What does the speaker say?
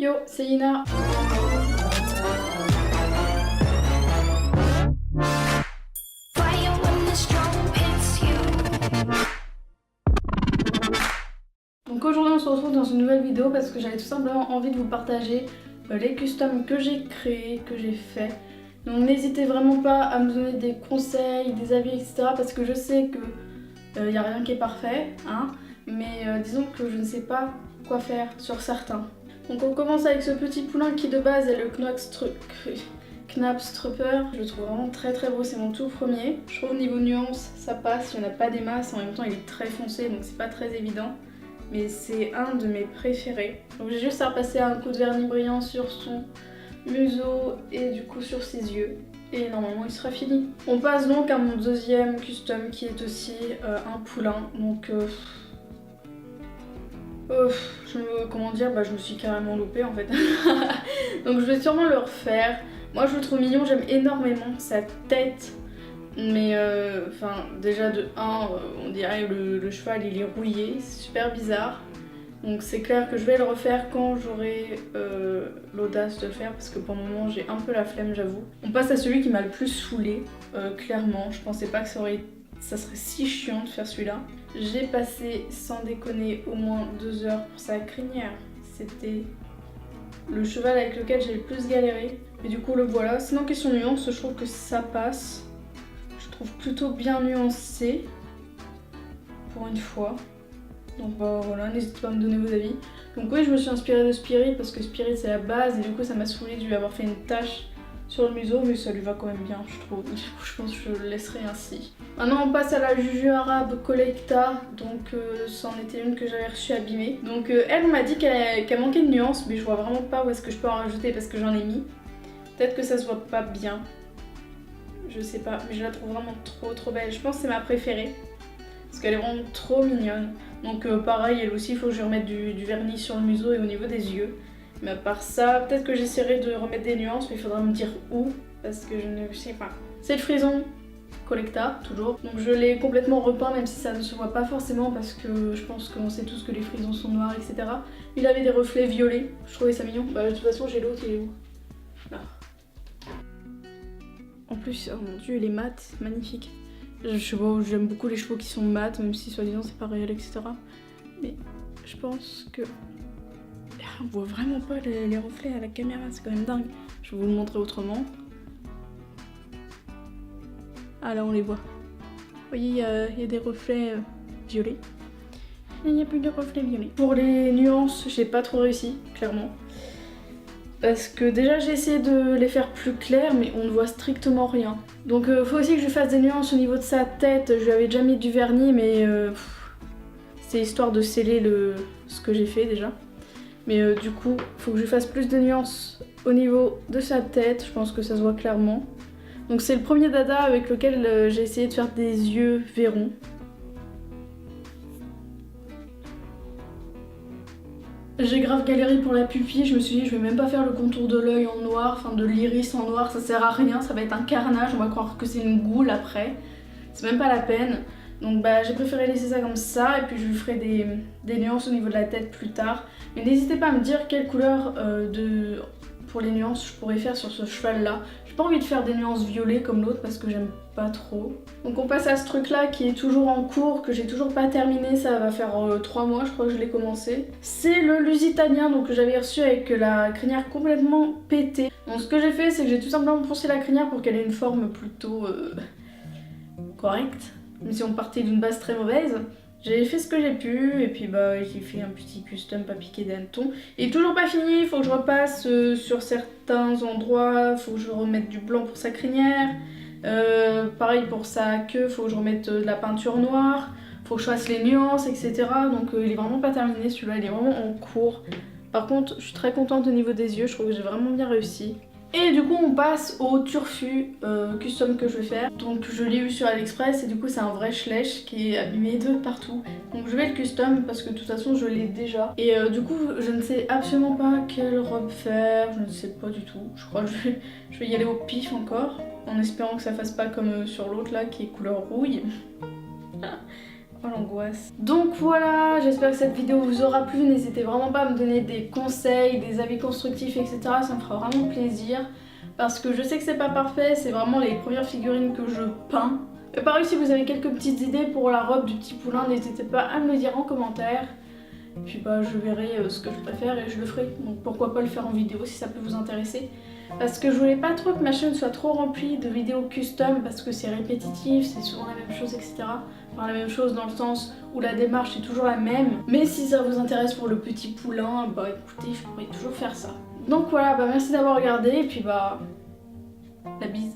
Yo, c'est Ina. Donc aujourd'hui on se retrouve dans une nouvelle vidéo parce que j'avais tout simplement envie de vous partager les customs que j'ai créés, que j'ai fait. Donc n'hésitez vraiment pas à me donner des conseils, des avis, etc. parce que je sais que y a rien qui est parfait, hein, mais disons que je ne sais pas quoi faire sur certains. Donc on commence avec ce petit poulain qui de base est le Knapstrupper. Je le trouve vraiment très très beau, c'est mon tout premier. Je trouve au niveau nuance ça passe, il n'y en a pas des masses, en même temps il est très foncé donc c'est pas très évident. Mais c'est un de mes préférés. Donc j'ai juste à repasser un coup de vernis brillant sur son museau et du coup sur ses yeux. Et normalement il sera fini. On passe donc à mon deuxième custom qui est aussi un poulain. Donc comment dire, je me suis carrément loupée en fait. Donc je vais sûrement le refaire. Moi je le trouve mignon, j'aime énormément sa tête. Mais déjà de 1, on dirait le cheval il est rouillé, c'est super bizarre. Donc c'est clair que je vais le refaire quand j'aurai l'audace de le faire parce que pour le moment j'ai un peu la flemme, j'avoue. On passe à celui qui m'a le plus saoulé, clairement. Je pensais pas que ça serait si chiant de faire celui-là. J'ai passé sans déconner au moins 2 heures pour sa crinière. C'était le cheval avec lequel j'ai le plus galéré. Et du coup le voilà. Sinon question nuance, je trouve que ça passe. Plutôt bien nuancé pour une fois. Donc voilà, n'hésitez pas à me donner vos avis. Donc oui, je me suis inspirée de Spirit parce que Spirit c'est la base et du coup ça m'a saoulé de lui avoir fait une tache sur le museau, mais ça lui va quand même bien je trouve. Du coup je pense que je le laisserai ainsi. Maintenant on passe à la Juju Arabe Collecta, donc c'en était une que j'avais reçue abîmée. Donc elle m'a dit qu'elle manquait de nuances, mais je vois vraiment pas où est-ce que je peux en rajouter parce que j'en ai mis. Peut-être que ça se voit pas bien. Je sais pas, mais je la trouve vraiment trop belle. Je pense que c'est ma préférée. Parce qu'elle est vraiment trop mignonne. Donc pareil, elle aussi, il faut que je remette du vernis sur le museau et au niveau des yeux. Mais à part ça, peut-être que j'essaierai de remettre des nuances, mais il faudra me dire où. Parce que je ne sais pas. C'est le frison Collecta, toujours. Donc je l'ai complètement repeint, même si ça ne se voit pas forcément. Parce que je pense qu'on sait tous que les frisons sont noirs, etc. Il avait des reflets violets. Je trouvais ça mignon. De toute façon, j'ai l'autre, il est où? Là. En plus, oh mon dieu, il est mat, magnifique. J'aime beaucoup les chevaux qui sont mat, même si soi-disant c'est pas réel, etc. Mais je pense que... on voit vraiment pas les reflets à la caméra, c'est quand même dingue. Je vais vous le montrer autrement. Ah là on les voit. Vous voyez, il y a des reflets violets. Et il n'y a plus de reflets violets. Pour les nuances, j'ai pas trop réussi, clairement. Parce que déjà j'ai essayé de les faire plus clairs mais on ne voit strictement rien. Donc faut aussi que je fasse des nuances au niveau de sa tête. Je lui avais déjà mis du vernis mais c'est histoire de sceller ce que j'ai fait déjà. Mais du coup faut que je fasse plus de nuances au niveau de sa tête. Je pense que ça se voit clairement. Donc c'est le premier dada avec lequel j'ai essayé de faire des yeux verrons. J'ai grave galéré pour la pupille, je me suis dit je vais même pas faire le contour de l'œil en noir, enfin de l'iris en noir, ça sert à rien, ça va être un carnage, on va croire que c'est une goule après. C'est même pas la peine. Donc j'ai préféré laisser ça comme ça et puis je lui ferai des nuances au niveau de la tête plus tard. Mais n'hésitez pas à me dire quelle couleur pour les nuances je pourrais faire sur ce cheval là. J'ai pas envie de faire des nuances violettes comme l'autre parce que j'aime pas trop. Donc on passe à ce truc là qui est toujours en cours, que j'ai toujours pas terminé, ça va faire 3 mois je crois que je l'ai commencé. C'est le Lusitania donc que j'avais reçu avec la crinière complètement pétée. Donc ce que j'ai fait c'est que j'ai tout simplement poncé la crinière pour qu'elle ait une forme plutôt correcte. Même si on partait d'une base très mauvaise. J'ai fait ce que j'ai pu et puis j'ai fait un petit custom pas piqué d'hanneton. Il est toujours pas fini, il faut que je repasse sur certains endroits, il faut que je remette du blanc pour sa crinière. Pareil pour sa queue, il faut que je remette de la peinture noire, il faut que je fasse les nuances, etc. Donc il est vraiment pas terminé celui-là, il est vraiment en cours. Par contre, je suis très contente au niveau des yeux, je trouve que j'ai vraiment bien réussi. Et du coup on passe au turfu custom que je vais faire. Donc je l'ai eu sur AliExpress et du coup c'est un vrai schlecht qui est abîmé de partout. Donc je vais le custom parce que de toute façon je l'ai déjà. Et du coup je ne sais absolument pas quelle robe faire, je ne sais pas du tout. Je crois que je vais y aller au pif encore. En espérant que ça fasse pas comme sur l'autre là qui est couleur rouille. Oh l'angoisse. Donc voilà, j'espère que cette vidéo vous aura plu. N'hésitez vraiment pas à me donner des conseils, des avis constructifs, etc. Ça me fera vraiment plaisir. Parce que je sais que c'est pas parfait, c'est vraiment les premières figurines que je peins. Et pareil, si vous avez quelques petites idées pour la robe du petit poulain, n'hésitez pas à me le dire en commentaire. Et puis bah je verrai ce que je préfère et je le ferai. Donc pourquoi pas le faire en vidéo si ça peut vous intéresser. Parce que je voulais pas trop que ma chaîne soit trop remplie de vidéos custom parce que c'est répétitif, c'est souvent la même chose, etc. Enfin la même chose dans le sens où la démarche est toujours la même. Mais si ça vous intéresse pour le petit poulain, bah écoutez, je pourrais toujours faire ça. Donc voilà, bah merci d'avoir regardé et puis bah la bise.